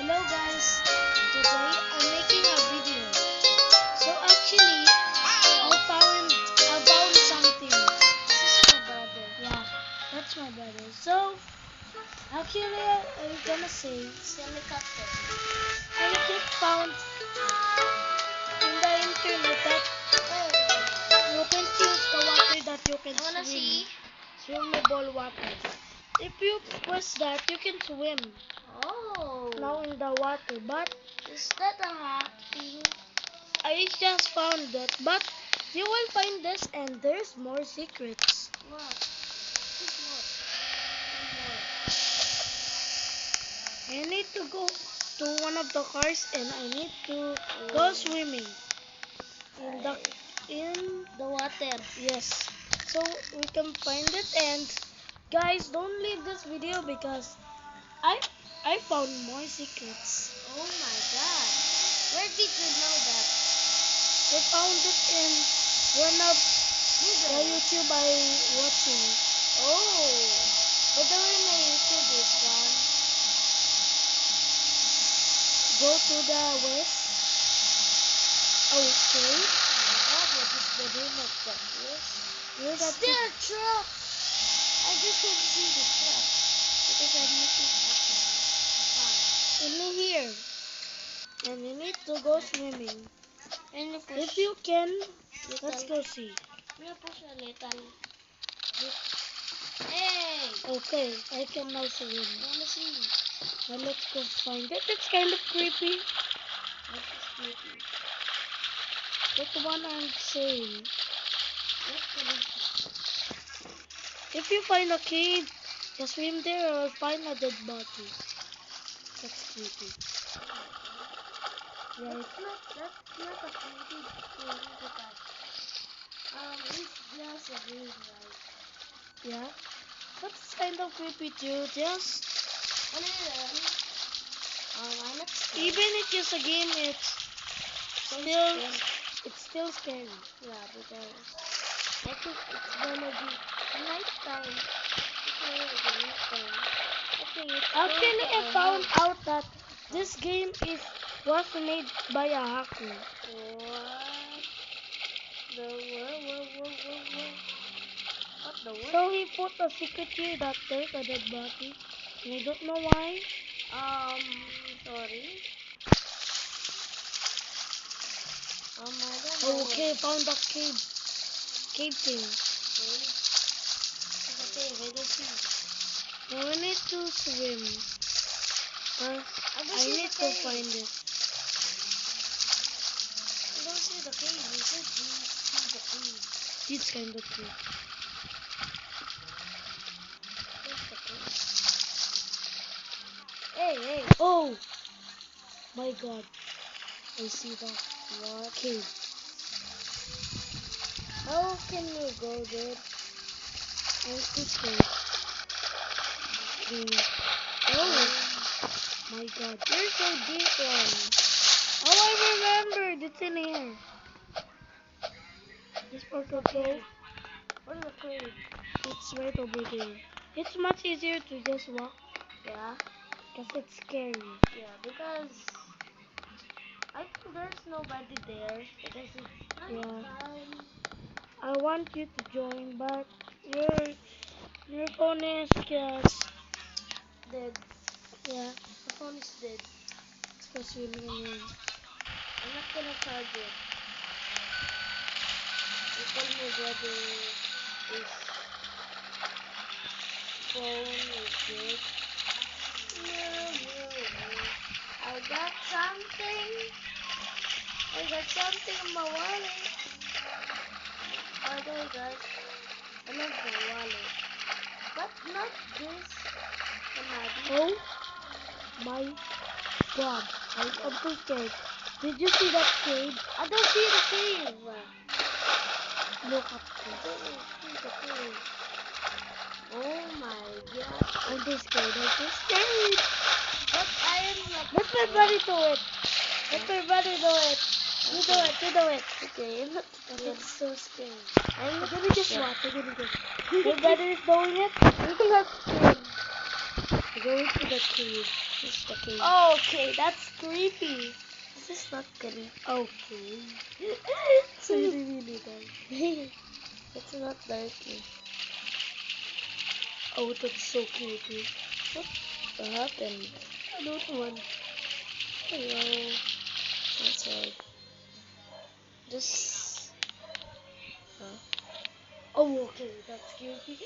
Hello guys, today I'm making a video. So actually, I found something. This is my brother. Yeah, that's my brother. So actually, I'm gonna say helicopter. I just found in the internet that you can choose the water that you can swim. Swimmable water. If you press that, you can swim. Oh, Now in the water, but is that a hacking? I just found that, but you will find this and there's more secrets. What? This what? I need to go to one of the cars and I need to go swimming in The water. yes. So we can find it, and guys, don't leave this video because I I found more secrets. Oh my god. Where did you know that? I found it in one of the Google. YouTube I watching. Oh. But the way my YouTube is gone. Go to the west. Okay. Oh my god, what is the name of that place? Where that Still a truck. I just can't see the truck because I'm looking at the in here. And you need to go swimming. And you push. If you can, Little. let's go see. You push a little. Hey. Okay, I can now swim. I wanna see. Now let's go find it. It's kind of creepy. What is creepy? That's the one I'm saying. What's creepy? If you find a cave, just swim there or find a dead body. That's creepy. Right? That's not a creepy thing because it's just a game, right? Yeah. That's kind of creepy too. Just And then I'm not scared. even if it's a game, it's still scary. Yeah, because I think it's gonna be nighttime. It's gonna be nighttime. I think it's Actually, going I to found out that this game was made by a hacker. What? The whoa. What the what? So he put a secret here that there's a dead body. And I don't know why. Sorry. I don't know. Okay, found a cave thing. Okay, wait a see. Now we need to swim. I need to find it. You don't see the cave. You said you see the cave. It's kind of cool. Where's the cave? Hey. Oh my god. I see that. What? Cave. How can you go there? Where's this cave? Oh my god. You're so deep one. Oh, I remembered. It's in here. This part of cave. Where's the cave? It's right over there. It's much easier to just walk Yeah. because it's scary. Yeah, because I think there's nobody there because it's nighttime. I want you to join, but your phone is just Dead. yeah. The phone is dead. It's for swimming in here. I'm not gonna charge it. You told me brother is phone is dead. No. I got something in my wallet. By the way guys, I love my wallet. But not this. Oh my god! I'm so scared. Did you see that cave? I don't see the cave. Look up I there. don't see the cave. Oh my god. I'm so scared. I'm so scared. But I am not. Let my brother do it. Let my brother do it. You do it. You do it. Okay, I'm not scared. It's so scary. I'm not Let me just scared. watch. My brother is doing it. I'm not scared. Go into the cave. This is the cave. Okay, that's creepy. This is not creepy. Okay. It's really, really dark. It's not dirty. Oh, that's so creepy. What happened? I don't want. Hello. Outside. Just. Oh, okay, that's creepy.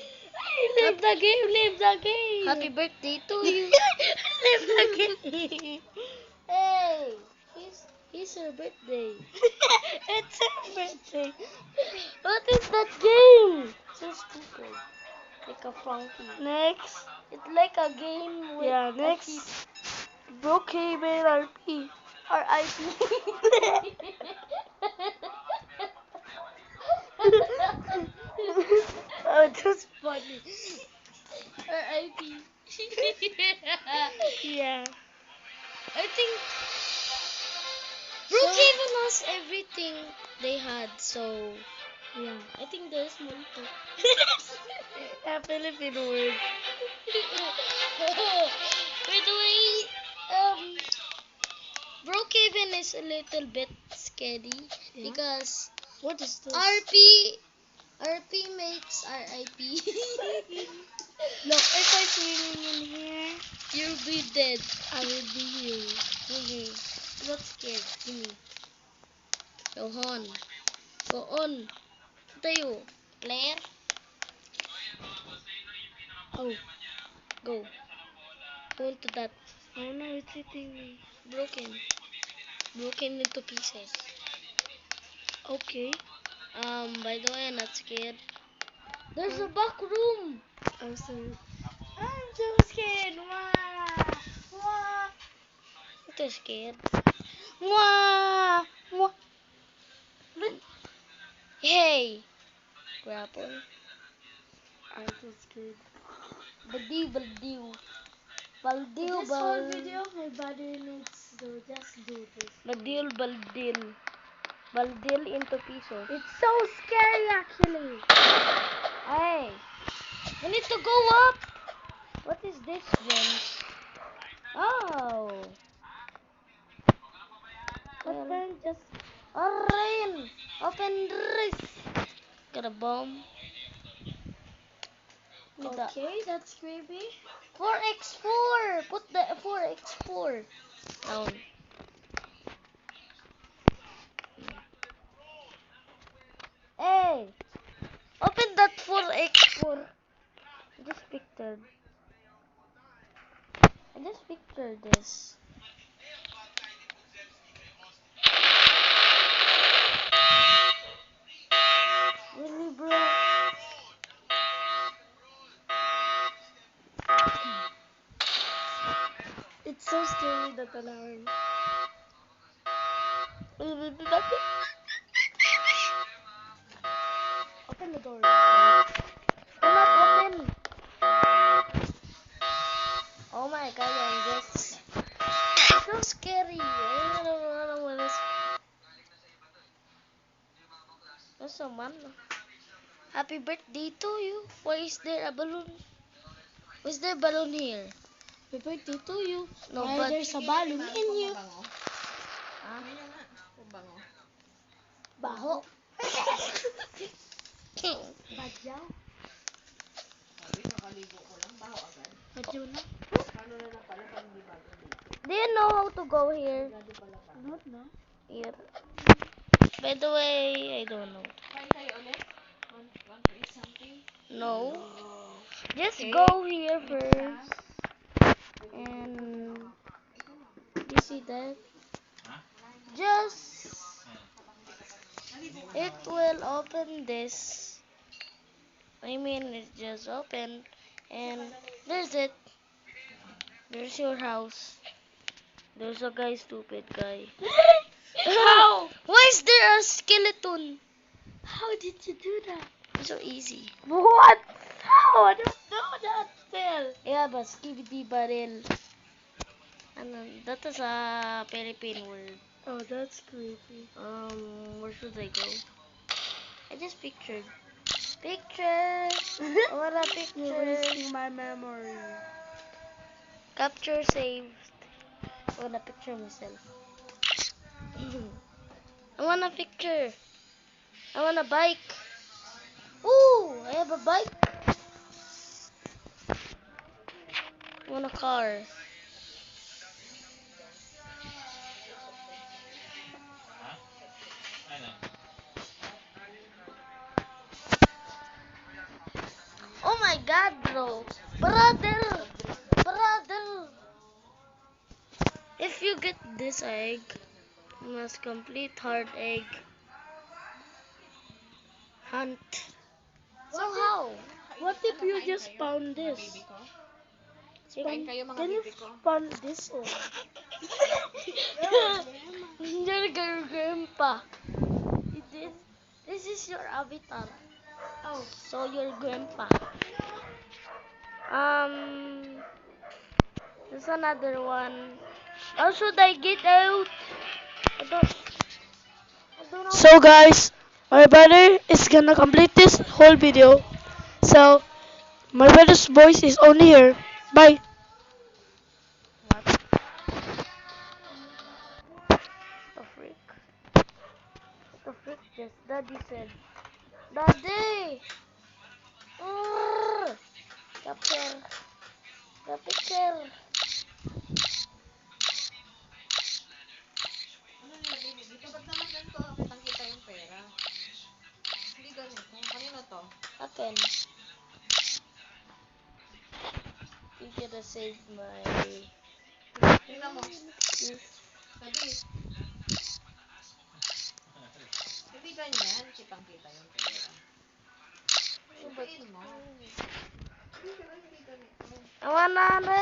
Leave the game, leave the game. Happy birthday to you. Leave the game. Hey, he's your birthday. It's her birthday. What is that game? So stupid. Like a funky. Next. It's like a game with Yeah, a next. kid. Brookhaven RP. R.I.P. Oh, that's funny. R.I.P. Yeah. I think So- Brookhaven has everything they had, so Yeah. I think there's multi. A Philippine word. By the way, Brookhaven is a little bit scary Yeah. because What is this? RP makes RIP. Look, if I'm swimming in here, You'll be dead. I will be here. Okay. I'm not scared. Gimme. Go on. Go on. Tayo. Claire. Oh, Go. Go into that. oh no, it's hitting me. Broken. Broken into pieces. Okay. By the way, I'm not scared. There's a back room. I'm sorry. I'm so scared. Wah! Wah! Ito scared. Wah! Wah! Hey. Grapple. I'm so scared. Baldiw, baldiw. In Baldiw, this whole video, my body needs to just do this. Baldil, baldil. Baldil into pieces. It's so scary, actually. Hey. We need to go up. What is this, James? Oh. But then just Rain. Open this. Got a bomb. With the okay. That's creepy. 4x4. Put the 4x4 down. Hey. Open that 4x4. I just pictured. I just pictured this. Really, bro? It's so scary, that alarm. Open the door. Cannot open. Oh my god, I'm just so scary. I don't know what is. That's a man. Happy birthday to you. Why is there a balloon? Why is there a balloon here? Happy birthday to you. No, Why but there's a balloon in you? ah, Baho. Badyaw. Badyaw na. do you know how to go here? Not na. Here. By the way, I don't know. No. Just go here first. And you see that? Just it will open this. I mean, it just opened, and there's it. There's your house. There's a guy, stupid guy. How? Why is there a skeleton? How did you do that? So easy. What? How? I don't know that still. Yeah, but skibidi barrel. Ano, that is a Philippine word. Oh, that's creepy. Where should I go? I just pictured. Picture. What a You're picture. wasting my memory. Capture saved. I wanna picture myself. I want a picture. I want a bike. Ooh, I have a bike. I want a car. Oh my god, bro. Brother. Brother. If you get this egg, you must complete hard egg hunt. So how? What if you just found this? Kain kayo mga Can you bibi ko. found this one? You're your grandpa. This is your avatar. Oh, So your grandpa. There's another one. How should I get out? I don't know. so guys, my brother is gonna complete this whole video. So my brother's voice is only here. Bye. What the frick? What the frick just Daddy said? Daddy! Urgh! Capture. The picture. Ano yun? Dito ba't naman ganito? Kitang-kita yung pera. Hindi ganito. Kanino to? Akin. You gotta save my... Tingnan mo. Sabi. Hindi ganyan. Kitang-kita yung pera. Subayin mo. Hindi ganito. Awana na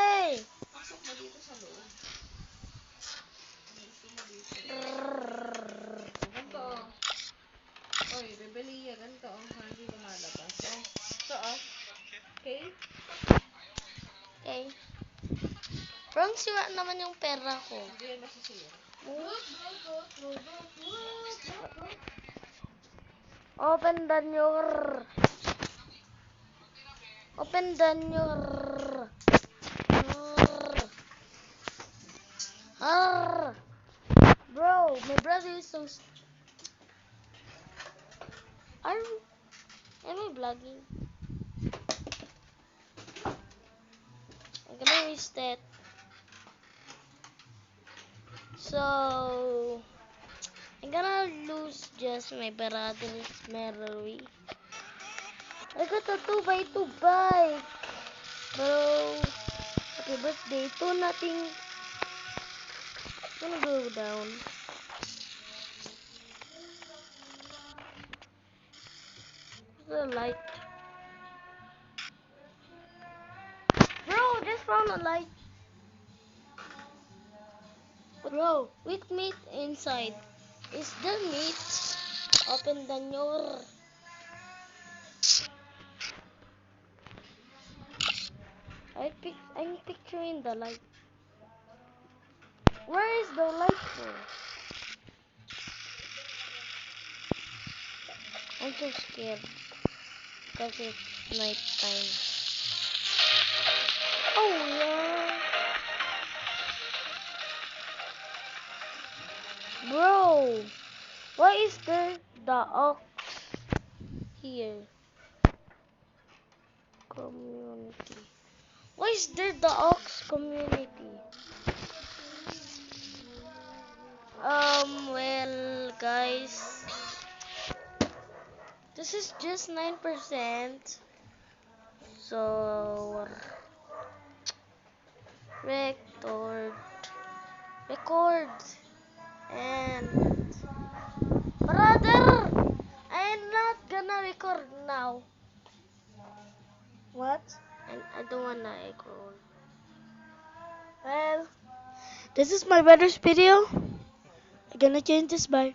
Pasok mo dito sa loob. Dito mo dito. Ganito. Oy, bebeli ya. Ganito. Hindi lumalabas. So, okay? Okay. Wrong siwa naman yung pera ko. Hindi yan masisira. Open the door. Open the door. Bro, my brother is so... Am I vlogging? I'm gonna restart. So... I'm gonna lose just my brother's memory. I got a 2x2 bike. Bro, happy birthday to nothing. Gonna go down. The light. Bro, just found a light. Bro, with meat inside. Is there meat? Open the door. I'm picturing the light. Where is the light for? I'm so scared because it's night time. Oh yeah. Bro, why is there the ox here? Community. Why is there the ox community? Well, guys, this is just 9%. So, record, and brother, I'm not gonna record now. What? And I don't wanna record. Well, this is my brother's video. I'm gonna change this. Bye.